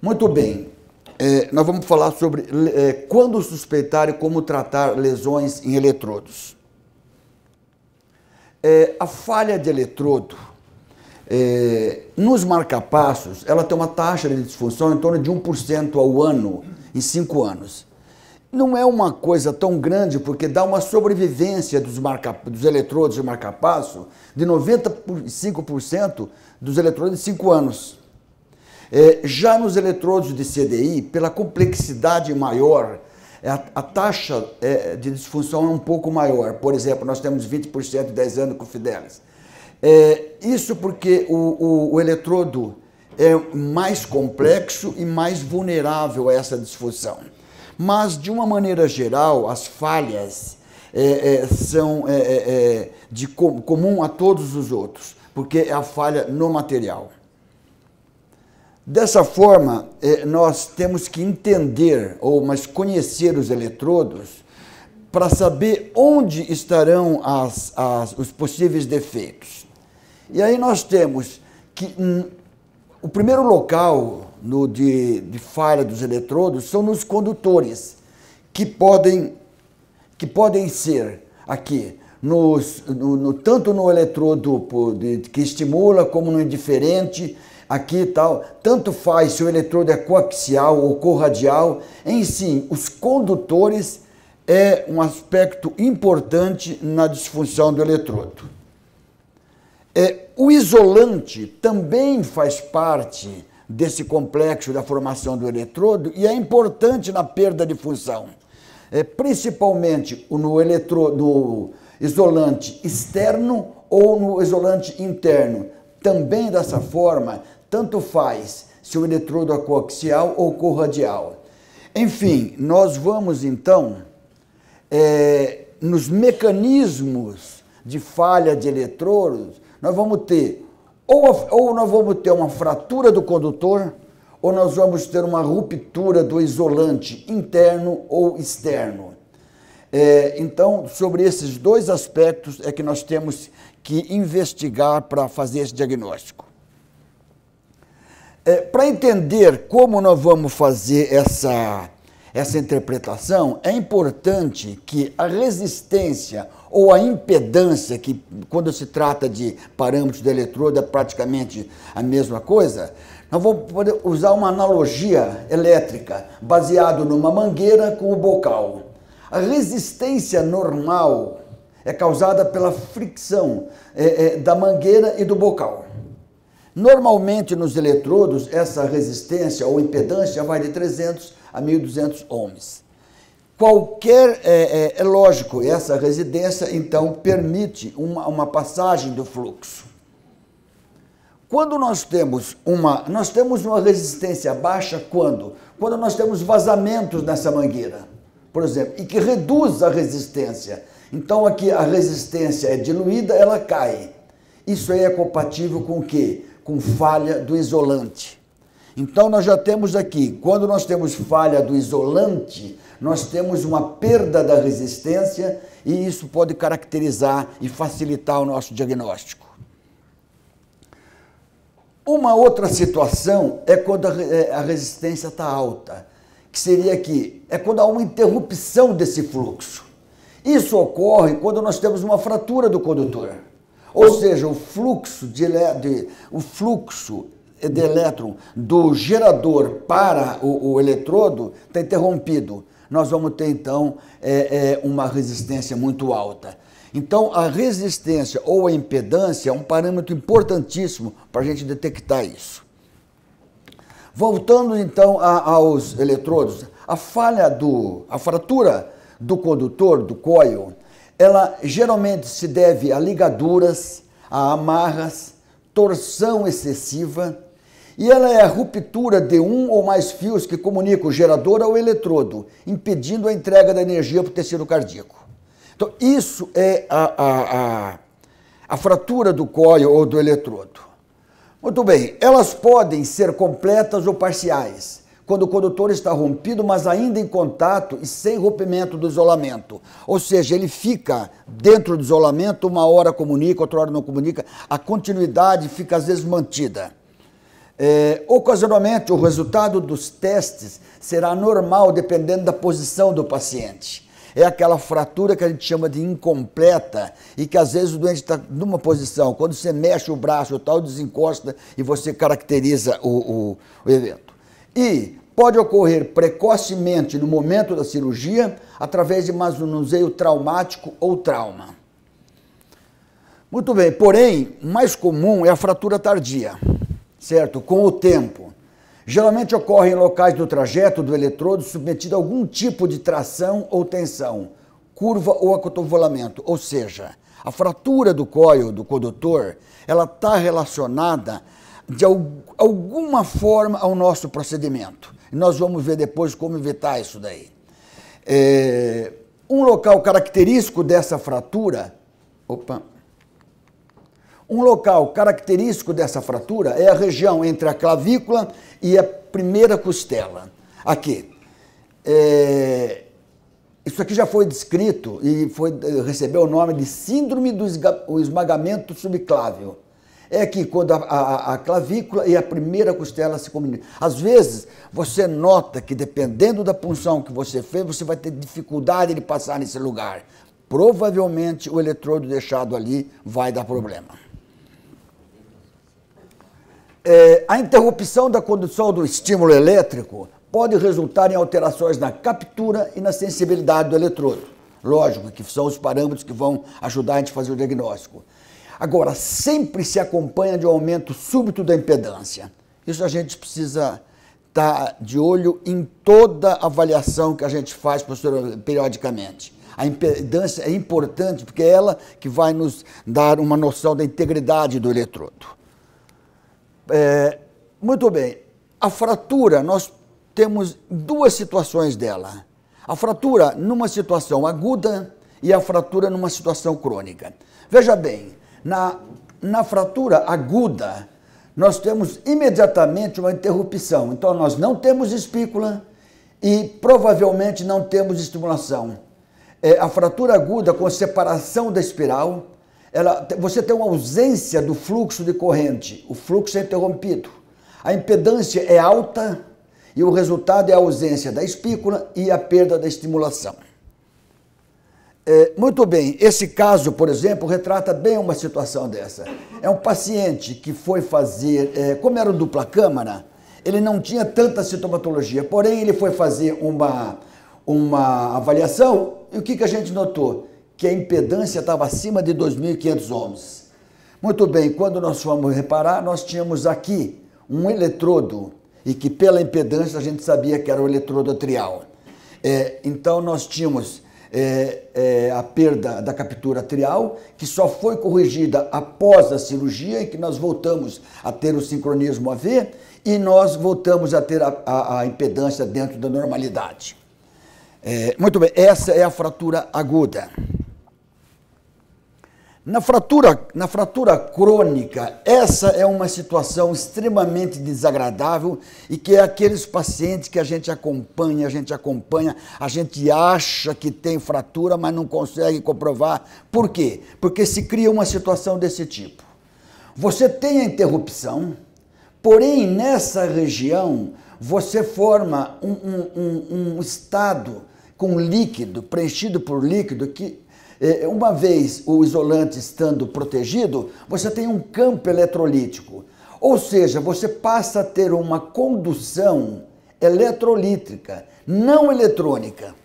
Muito bem, nós vamos falar sobre quando suspeitar e como tratar lesões em eletrodos. A falha de eletrodo, nos marcapassos, ela tem uma taxa de disfunção em torno de 1% ao ano, em 5 anos. Não é uma coisa tão grande, porque dá uma sobrevivência dos eletrodos de marcapasso de 95% dos eletrodos em 5 anos. Já nos eletrodos de CDI, pela complexidade maior, a taxa de disfunção é um pouco maior. Por exemplo, nós temos 20% de 10 anos com o Fidelis. Isso porque o eletrodo é mais complexo e mais vulnerável a essa disfunção. Mas, de uma maneira geral, as falhas são comum a todos os outros, porque é a falha no material. Dessa forma, nós temos que entender, mas conhecer os eletrodos para saber onde estarão os possíveis defeitos. E aí nós temos que o primeiro local de falha dos eletrodos são nos condutores, que podem ser aqui, tanto no eletrodo que estimula como no indiferente, aqui e tal, tanto faz se o eletrodo é coaxial ou corradial. Em si, os condutores é um aspecto importante na disfunção do eletrodo. O isolante também faz parte desse complexo da formação do eletrodo e é importante na perda de função, principalmente no isolante externo ou no isolante interno. Também dessa forma, tanto faz se o eletrodo é coaxial ou corradial. Enfim, nós vamos então, nos mecanismos de falha de eletrodos, nós vamos ter ou nós vamos ter uma fratura do condutor, ou nós vamos ter uma ruptura do isolante interno ou externo. Então, sobre esses dois aspectos é que nós temos que investigar para fazer esse diagnóstico. Para entender como nós vamos fazer essa interpretação, é importante que a resistência ou a impedância, que quando se trata de parâmetros de eletrodo é praticamente a mesma coisa, nós vamos poder usar uma analogia elétrica baseado numa mangueira com o bocal. A resistência normal é causada pela fricção da mangueira e do bocal. Normalmente nos eletrodos essa resistência ou impedância vai de 300 a 1.200 ohms. É lógico, essa resistência então permite uma passagem do fluxo. Quando nós temos uma resistência baixa, quando nós temos vazamentos nessa mangueira, por exemplo, e que reduz a resistência. Então aqui a resistência é diluída, ela cai. Isso aí é compatível com o quê? Com falha do isolante. Então nós já temos aqui, quando nós temos falha do isolante, nós temos uma perda da resistência e isso pode caracterizar e facilitar o nosso diagnóstico. Uma outra situação é quando a resistência está alta, que seria aqui, é quando há uma interrupção desse fluxo. Isso ocorre quando nós temos uma fratura do condutor, ou seja, o fluxo de elétron do gerador para o eletrodo está interrompido. Nós vamos ter, então, uma resistência muito alta. Então, a resistência ou a impedância é um parâmetro importantíssimo para a gente detectar isso. Voltando, então, aos eletrodos, a fratura do condutor, do coil, ela geralmente se deve a ligaduras, a amarras, torção excessiva, e ela é a ruptura de um ou mais fios que comunicam o gerador ao eletrodo, impedindo a entrega da energia para o tecido cardíaco. Então, isso é a fratura do coil ou do eletrodo. Muito bem, elas podem ser completas ou parciais, quando o condutor está rompido, mas ainda em contato e sem rompimento do isolamento. Ou seja, ele fica dentro do isolamento, uma hora comunica, outra hora não comunica, a continuidade fica às vezes mantida. Ocasionalmente, o resultado dos testes será normal, dependendo da posição do paciente. É aquela fratura que a gente chama de incompleta e que às vezes o doente está numa posição, quando você mexe o braço, o tal desencosta e você caracteriza o evento. E pode ocorrer precocemente no momento da cirurgia, através de manuseio traumático ou trauma. Muito bem, porém, mais comum é a fratura tardia, certo? Com o tempo. Geralmente ocorre em locais do trajeto do eletrodo submetido a algum tipo de tração ou tensão, curva ou acotovelamento. Ou seja, a fratura do cólio do condutor, ela está relacionada de alguma forma ao nosso procedimento. E nós vamos ver depois como evitar isso daí. Um local característico dessa fratura... Um local característico dessa fratura é a região entre a clavícula e a primeira costela. Aqui. Isso aqui já foi descrito e recebeu o nome de síndrome do esmagamento subclávio. É aqui quando a clavícula e a primeira costela se comunicam. Às vezes, você nota que dependendo da punção que você fez, você vai ter dificuldade de passar nesse lugar. Provavelmente o eletrodo deixado ali vai dar problema. A interrupção da condução do estímulo elétrico pode resultar em alterações na captura e na sensibilidade do eletrodo. Lógico que são os parâmetros que vão ajudar a gente a fazer o diagnóstico. Agora, sempre se acompanha de um aumento súbito da impedância. Isso a gente precisa estar de olho em toda avaliação que a gente faz periodicamente. A impedância é importante porque é ela que vai nos dar uma noção da integridade do eletrodo. Muito bem, a fratura, nós temos duas situações dela. A fratura numa situação aguda e a fratura numa situação crônica. Veja bem, na fratura aguda, nós temos imediatamente uma interrupção. Então, nós não temos espícula e provavelmente não temos estimulação. A fratura aguda com separação da espiral, você tem uma ausência do fluxo de corrente, o fluxo é interrompido. A impedância é alta e o resultado é a ausência da espícula e a perda da estimulação. Muito bem, esse caso, por exemplo, retrata bem uma situação dessa. É um paciente que foi fazer, como era dupla câmara, ele não tinha tanta sintomatologia, porém ele foi fazer uma avaliação e o que a gente notou? Que a impedância estava acima de 2.500 ohms. Muito bem, quando nós fomos reparar, nós tínhamos aqui um eletrodo e que pela impedância a gente sabia que era o eletrodo atrial. Então nós tínhamos a perda da captura atrial, que só foi corrigida após a cirurgia, em que nós voltamos a ter o sincronismo AV e nós voltamos a ter a impedância dentro da normalidade. Muito bem, essa é a fratura aguda. Na fratura crônica, essa é uma situação extremamente desagradável e que é aqueles pacientes que a gente acompanha, a gente acha que tem fratura, mas não consegue comprovar. Por quê? Porque se cria uma situação desse tipo. Você tem a interrupção, porém nessa região você forma um estado com líquido, preenchido por líquido, que uma vez o isolante estando protegido, você tem um campo eletrolítico. Ou seja, você passa a ter uma condução eletrolítica, não eletrônica.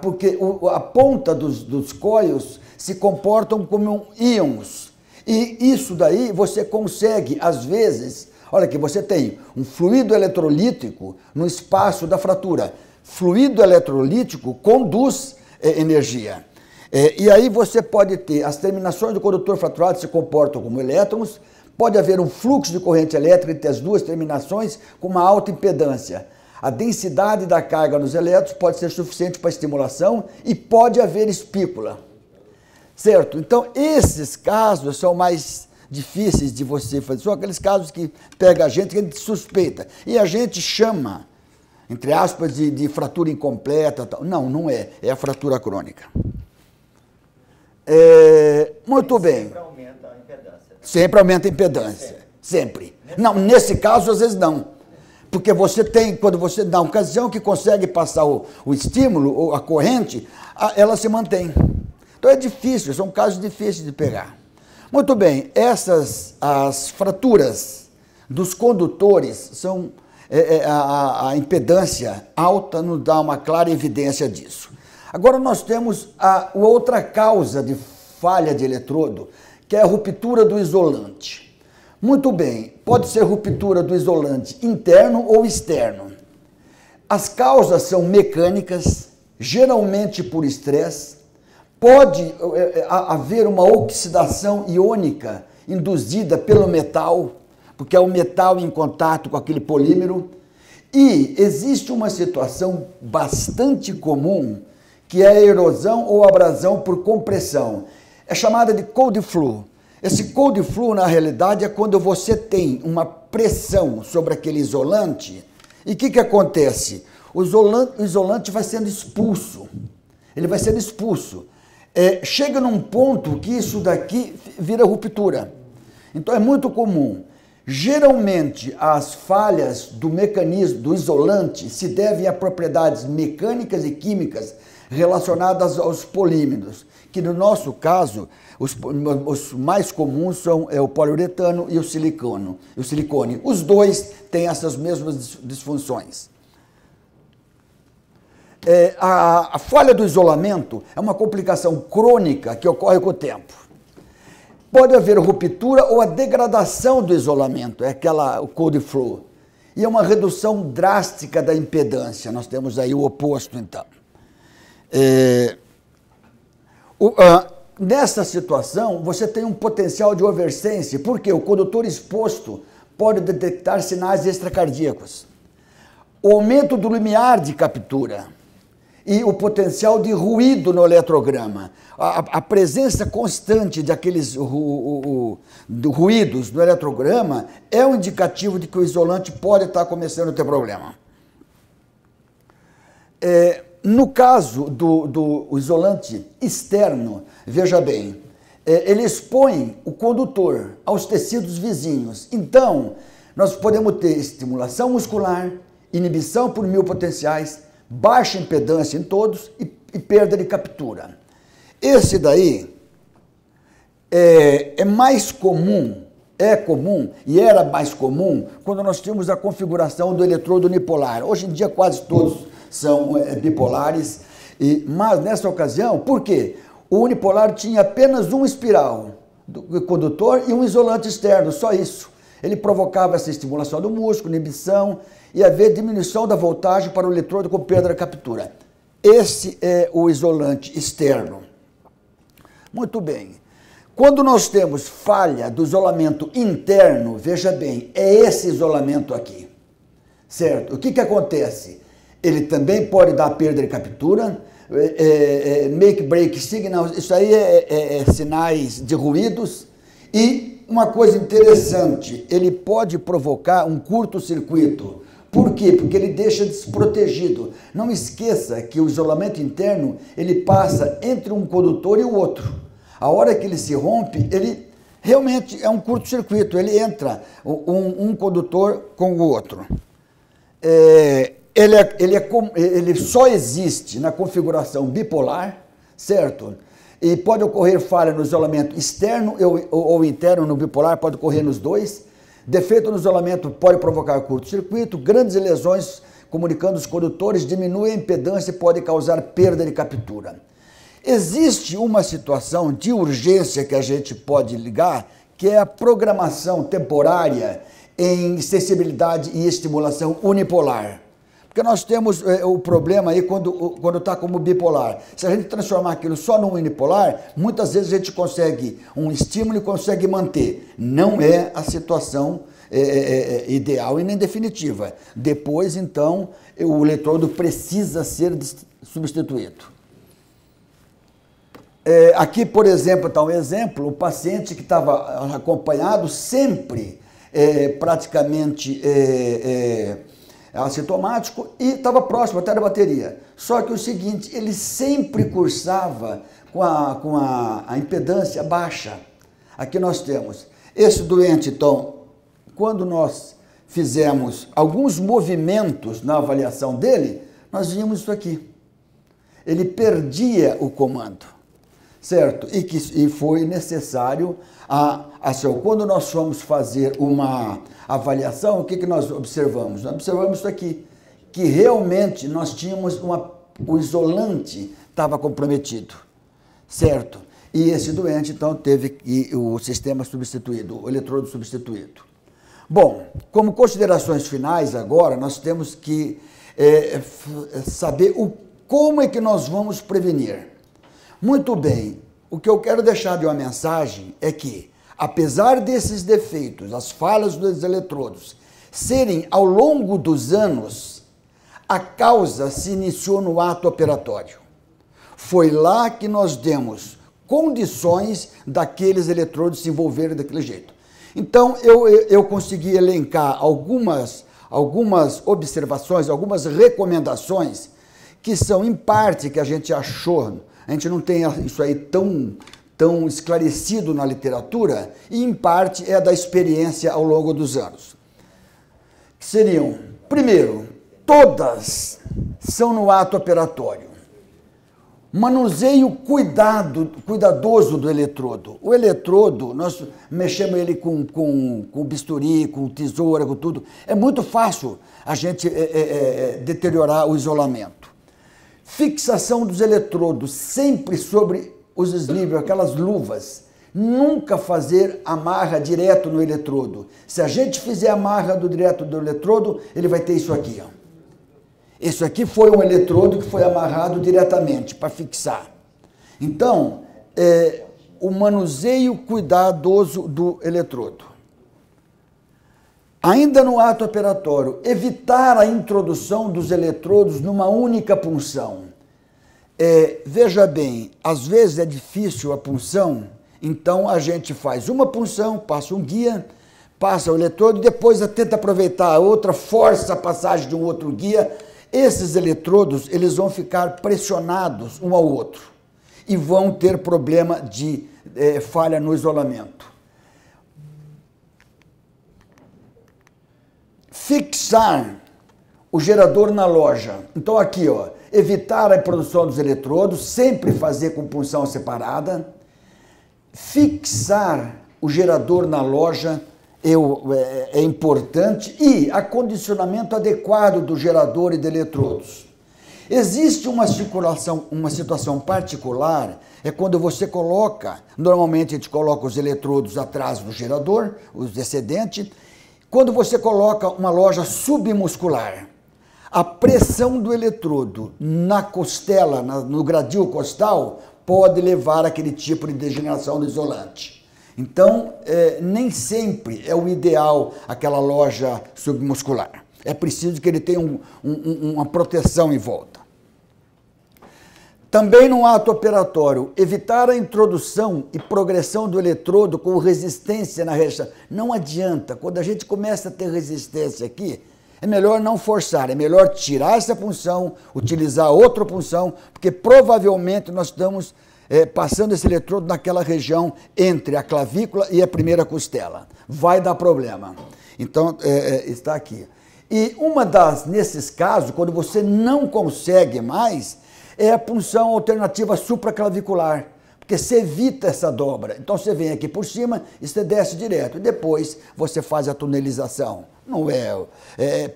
Porque a ponta dos coios se comportam como íons. E isso daí você consegue, às vezes, olha aqui, você tem um fluido eletrolítico no espaço da fratura. Fluido eletrolítico conduz energia. E aí você pode ter, as terminações do condutor fraturado se comportam como elétrons, pode haver um fluxo de corrente elétrica entre as duas terminações com uma alta impedância. A densidade da carga nos elétrons pode ser suficiente para estimulação e pode haver espícula. Certo? Então, esses casos são mais difíceis de você fazer, são aqueles casos que pega a gente suspeita, e a gente chama, entre aspas, de fratura incompleta. Tal. Não, não é. É a fratura crônica. Muito bem. Sempre aumenta a impedância. Sempre aumenta a impedância. sempre. Não, nesse caso, às vezes não. Porque você tem, quando você dá uma ocasião que consegue passar o estímulo, ou a corrente, ela se mantém. Então é difícil, são casos difíceis de pegar. Muito bem, as fraturas dos condutores são, a impedância alta nos dá uma clara evidência disso. Agora nós temos a outra causa de falha de eletrodo, que é a ruptura do isolante. Muito bem, pode ser ruptura do isolante interno ou externo. As causas são mecânicas, geralmente por estresse. Pode haver uma oxidação iônica induzida pelo metal, porque é o metal em contato com aquele polímero. E existe uma situação bastante comum, que é a erosão ou abrasão por compressão. É chamada de cold flow. Esse cold flow, na realidade, é quando você tem uma pressão sobre aquele isolante. E o que acontece? O isolante vai sendo expulso. Ele vai sendo expulso. Chega num ponto que isso daqui vira ruptura. Então é muito comum. Geralmente, as falhas do mecanismo do isolante se devem a propriedades mecânicas e químicas relacionadas aos polímeros, que no nosso caso, os mais comuns são o poliuretano e o silicone. Os dois têm essas mesmas disfunções. A falha do isolamento é uma complicação crônica que ocorre com o tempo. Pode haver ruptura ou a degradação do isolamento, o cold flow. E é uma redução drástica da impedância. Nós temos aí o oposto, então. Nessa situação, você tem um potencial de oversense, porque o condutor exposto pode detectar sinais extracardíacos. O aumento do limiar de captura e o potencial de ruído no eletrograma. A presença constante de aqueles ruídos no eletrograma é um indicativo de que o isolante pode estar começando a ter problema. No caso do isolante externo, veja bem, ele expõe o condutor aos tecidos vizinhos. Então, nós podemos ter estimulação muscular, inibição por mil potenciais, baixa impedância em todos e perda de captura. Esse daí é mais comum, e era mais comum quando nós tínhamos a configuração do eletrodo unipolar. Hoje em dia quase todos são bipolares, mas nessa ocasião, por quê? O unipolar tinha apenas um espiral do condutor e um isolante externo, só isso. Ele provocava essa estimulação do músculo, inibição, e haver diminuição da voltagem para o eletrodo com perda da captura. Esse é o isolante externo. Muito bem. Quando nós temos falha do isolamento interno, veja bem, é esse isolamento aqui, certo? O que acontece? Ele também pode dar perda de captura, make break signals, isso aí é sinais de ruídos. E uma coisa interessante, ele pode provocar um curto-circuito. Por quê? Porque ele deixa desprotegido. Não esqueça que o isolamento interno, ele passa entre um condutor e o outro. A hora que ele se rompe, ele realmente é um curto-circuito, ele entra um condutor com o outro. Ele só existe na configuração bipolar, certo? E pode ocorrer falha no isolamento externo ou interno no bipolar, pode ocorrer nos dois. Defeito no isolamento pode provocar curto-circuito, grandes lesões comunicando os condutores, diminui a impedância e pode causar perda de captura. Existe uma situação de urgência que a gente pode ligar, que é a programação temporária em sensibilidade e estimulação unipolar. Porque nós temos o problema aí quando está como bipolar. Se a gente transformar aquilo só num unipolar, muitas vezes a gente consegue um estímulo e consegue manter. Não é a situação ideal e nem definitiva. Depois, então, o eletrodo precisa ser substituído. Aqui, por exemplo, está um exemplo, o paciente que estava acompanhado sempre, praticamente assintomático e estava próximo até da bateria. Só que o seguinte, ele sempre cursava com a impedância baixa. Aqui nós temos esse doente, então, quando nós fizemos alguns movimentos na avaliação dele, nós vimos isso aqui. Ele perdia o comando, certo? E foi necessário a ação. Quando nós fomos fazer uma avaliação, o que nós observamos? Nós observamos isso aqui, que realmente nós tínhamos o isolante estava comprometido, certo? E esse doente, então, teve o sistema substituído, o eletrodo substituído. Bom, como considerações finais agora, nós temos que saber como é que nós vamos prevenir. Muito bem, o que eu quero deixar de uma mensagem é que, apesar desses defeitos, as falhas dos eletrodos, serem ao longo dos anos, a causa se iniciou no ato operatório. Foi lá que nós demos condições daqueles eletrodos se envolverem daquele jeito. Então, eu consegui elencar algumas observações, algumas recomendações que são, em parte, que a gente achou, a gente não tem isso aí tão esclarecido na literatura, e, em parte, é da experiência ao longo dos anos. Que seriam, primeiro, todas são no ato operatório. Manuseio cuidadoso do eletrodo. O eletrodo, nós mexemos ele com bisturi, com tesoura, com tudo. É muito fácil a gente deteriorar o isolamento. Fixação dos eletrodos sempre sobre os slivers, aquelas luvas. Nunca fazer amarra direto no eletrodo. Se a gente fizer amarra direto do eletrodo, ele vai ter isso aqui, ó. Isso aqui foi um eletrodo que foi amarrado diretamente para fixar. Então, o manuseio cuidadoso do eletrodo. Ainda no ato operatório, evitar a introdução dos eletrodos numa única punção. Veja bem, às vezes é difícil a punção, então a gente faz uma punção, passa um guia, passa o eletrodo e depois tenta aproveitar a outra, força a passagem de um outro guia. Esses eletrodos, eles vão ficar pressionados um ao outro e vão ter problema de falha no isolamento. Fixar o gerador na loja. Então aqui, ó, evitar a produção dos eletrodos, sempre fazer com punção separada. Fixar o gerador na loja é importante, e acondicionamento adequado do gerador e de eletrodos. Existe uma situação particular, é quando você coloca, normalmente a gente coloca os eletrodos atrás do gerador, os excedentes, quando você coloca uma loja submuscular, a pressão do eletrodo na costela, no gradil costal, pode levar àquele tipo de degeneração do isolante. Então, nem sempre é o ideal aquela loja submuscular. É preciso que ele tenha uma proteção em volta. Também no ato operatório, evitar a introdução e progressão do eletrodo com resistência na região. Não adianta, quando a gente começa a ter resistência aqui, é melhor não forçar, é melhor tirar essa punção, utilizar outra punção, porque provavelmente nós estamos passando esse eletrodo naquela região entre a clavícula e a primeira costela. Vai dar problema. Então, está aqui. E nesses casos, quando você não consegue mais, é a punção alternativa supraclavicular, porque você evita essa dobra. Então, você vem aqui por cima e você desce direto. E depois, você faz a tunelização. Não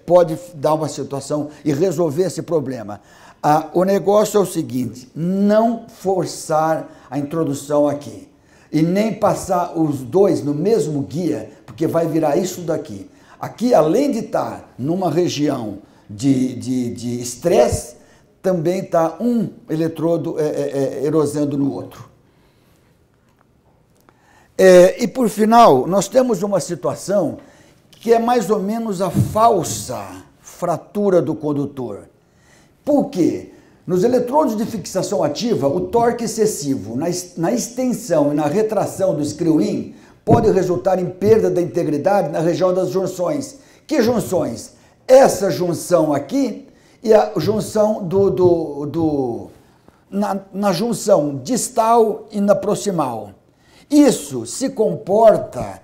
pode dar uma situação e resolver esse problema. O negócio é o seguinte, não forçar a introdução aqui e nem passar os dois no mesmo guia, porque vai virar isso daqui. Aqui, além de estar numa região de estresse, também está um eletrodo erosando no outro. E por final, nós temos uma situação que é mais ou menos a falsa fratura do condutor. Por quê? Nos eletrodos de fixação ativa, o torque excessivo na extensão e na retração do screw-in pode resultar em perda da integridade na região das junções. Que junções? Essa junção aqui e a junção na junção distal e na proximal. Isso se comporta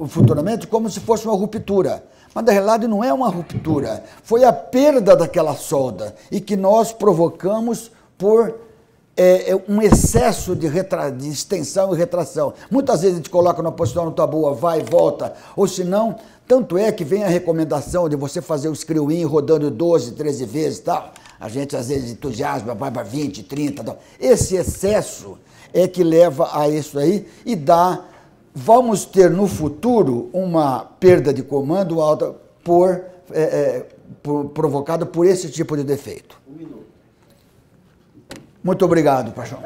futuramente como se fosse uma ruptura. Mas, na realidade, não é uma ruptura. Foi a perda daquela solda e que nós provocamos por um excesso de extensão e retração. Muitas vezes a gente coloca numa posição não está boa, vai e volta, ou se não, tanto é que vem a recomendação de você fazer o screw-in rodando 12, 13 vezes e tal. A gente às vezes entusiasma, vai para 20, 30, tal. Esse excesso é que leva a isso aí e vamos ter no futuro uma perda de comando alta provocada por esse tipo de defeito. Muito obrigado, Paixão.